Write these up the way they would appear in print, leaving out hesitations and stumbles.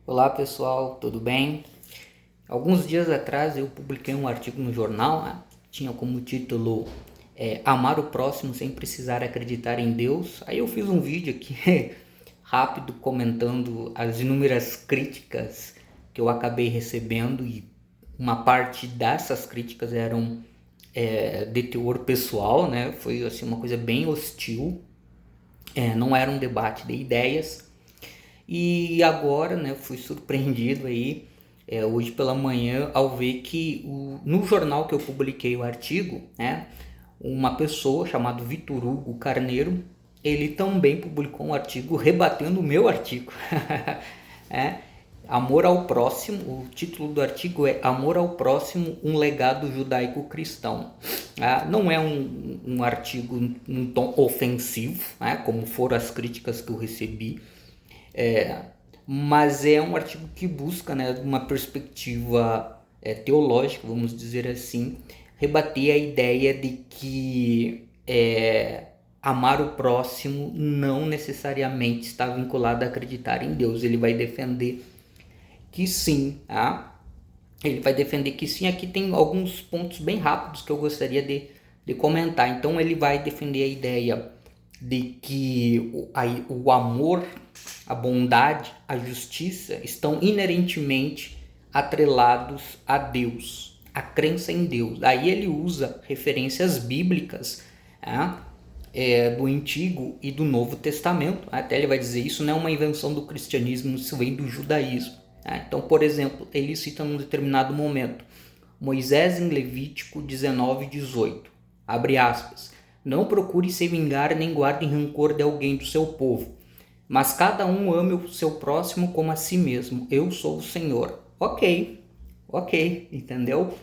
Olá pessoal, tudo bem? Alguns dias atrás eu publiquei um artigo no jornal, né? Tinha como título Amar o próximo sem precisar acreditar em Deus. Aí eu fiz um vídeo aqui rápido comentando as inúmeras críticas que eu acabei recebendo e uma parte dessas críticas eram de teor pessoal, né? Foi assim uma coisa bem hostil, não era um debate de ideias. E agora, né, fui surpreendido aí hoje pela manhã ao ver que no jornal que eu publiquei o artigo, né, uma pessoa chamada Vitor Hugo Carneiro, ele também publicou um artigo rebatendo o meu artigo. é, Amor ao Próximo, o título do artigo é Amor ao Próximo, um legado judaico-cristão. Não é um artigo num tom ofensivo, como foram as críticas que eu recebi, mas é um artigo que busca, né, uma perspectiva teológica, vamos dizer assim, rebater a ideia de que amar o próximo não necessariamente está vinculado a acreditar em Deus. Ele vai defender que sim, tá? Ele vai defender que sim. Aqui tem alguns pontos bem rápidos que eu gostaria de comentar. Então ele vai defender a ideia de que o amor, a bondade, a justiça estão inerentemente atrelados a Deus, a crença em Deus. Aí ele usa referências bíblicas do Antigo e do Novo Testamento. Até ele vai dizer isso não é uma invenção do cristianismo, isso vem do judaísmo. Então, por exemplo, ele cita num determinado momento Moisés em Levítico 19:18, abre aspas, não procure se vingar nem guarde rancor de alguém do seu povo, mas cada um ame o seu próximo como a si mesmo, eu sou o Senhor. Ok, entendeu?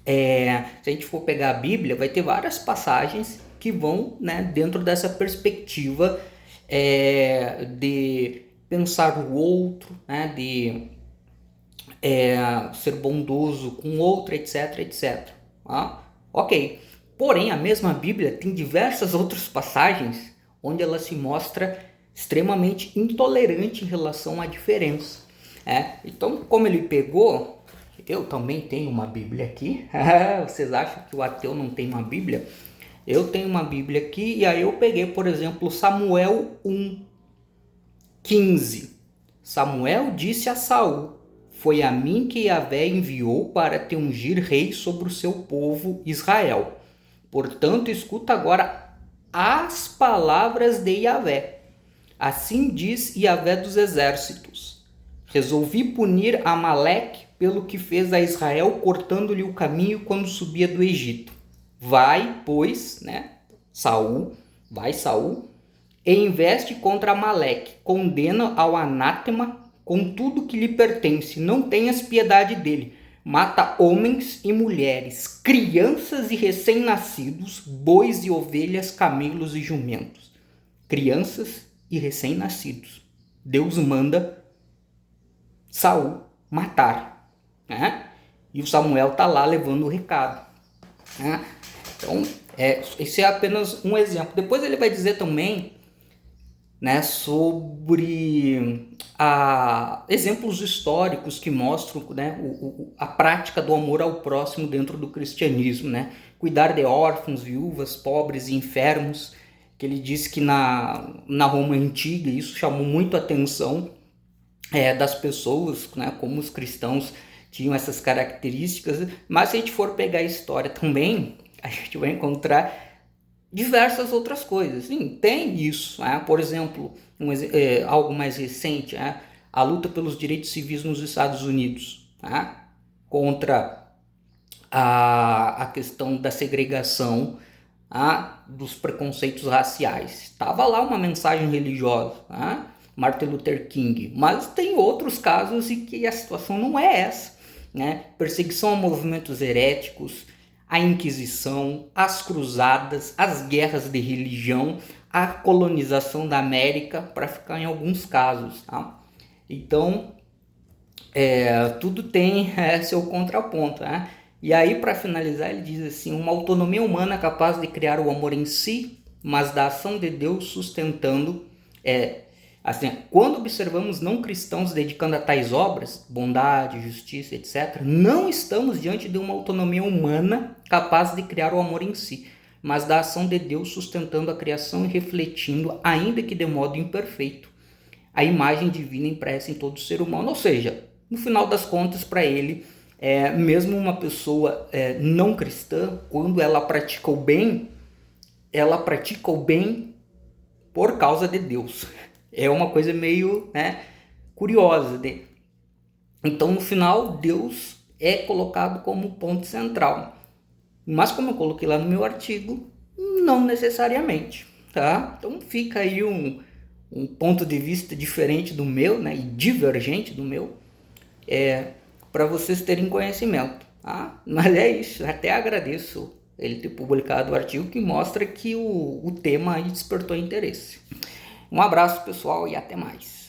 Se a gente for pegar a Bíblia, vai ter várias passagens que vão, né, dentro dessa perspectiva de pensar o outro, né, de ser bondoso com o outro, etc, etc. Ok. Porém, a mesma Bíblia tem diversas outras passagens onde ela se mostra extremamente intolerante em relação à diferença. Então, como ele pegou, eu também tenho uma Bíblia aqui. Vocês acham que o ateu não tem uma Bíblia? Eu tenho uma Bíblia aqui e aí eu peguei, por exemplo, Samuel 1:15. Samuel disse a Saul: foi a mim que Yahvé enviou para te ungir rei sobre o seu povo Israel. Portanto, escuta agora as palavras de Yahvé. Assim diz Yahvé dos exércitos: resolvi punir Amaleque pelo que fez a Israel, cortando-lhe o caminho quando subia do Egito. Vai, pois, né, Saul, e investe contra Amaleque, condena ao anátema com tudo que lhe pertence, não tenhas piedade dele. Mata homens e mulheres, crianças e recém-nascidos, bois e ovelhas, camelos e jumentos. Crianças e recém-nascidos. Deus manda Saul matar. Né? E o Samuel está lá levando o recado. Né? Então, esse é apenas um exemplo. Depois ele vai dizer também, né, sobre exemplos históricos que mostram, né, a prática do amor ao próximo dentro do cristianismo, né? Cuidar de órfãos, viúvas, pobres e enfermos, que ele disse que na Roma Antiga isso chamou muito a atenção das pessoas, né, como os cristãos tinham essas características, mas se a gente for pegar a história também, a gente vai encontrar diversas outras coisas. Sim, tem isso. Por exemplo, algo mais recente, a luta pelos direitos civis nos Estados Unidos, contra a questão da segregação, dos preconceitos raciais. Estava lá uma mensagem religiosa, Martin Luther King, mas tem outros casos em que a situação não é essa. Perseguição a movimentos heréticos, a Inquisição, as cruzadas, as guerras de religião, a colonização da América, para ficar em alguns casos. Então, tudo tem seu contraponto. E aí, para finalizar, ele diz assim: uma autonomia humana capaz de criar o amor em si, mas da ação de Deus sustentando Assim, quando observamos não cristãos dedicando a tais obras, bondade, justiça, etc., não estamos diante de uma autonomia humana capaz de criar o amor em si, mas da ação de Deus sustentando a criação e refletindo, ainda que de modo imperfeito, a imagem divina impressa em todo ser humano. Ou seja, no final das contas, para ele, mesmo uma pessoa não cristã, quando ela pratica o bem por causa de Deus. É uma coisa meio, curiosa. Então, no final, Deus é colocado como ponto central. Mas, como eu coloquei lá no meu artigo, não necessariamente, tá? Então, fica aí um ponto de vista diferente do meu, né? E divergente do meu, para vocês terem conhecimento. Tá? Mas é isso, até agradeço ele ter publicado o artigo que mostra que o tema aí despertou interesse. Um abraço, pessoal, e até mais.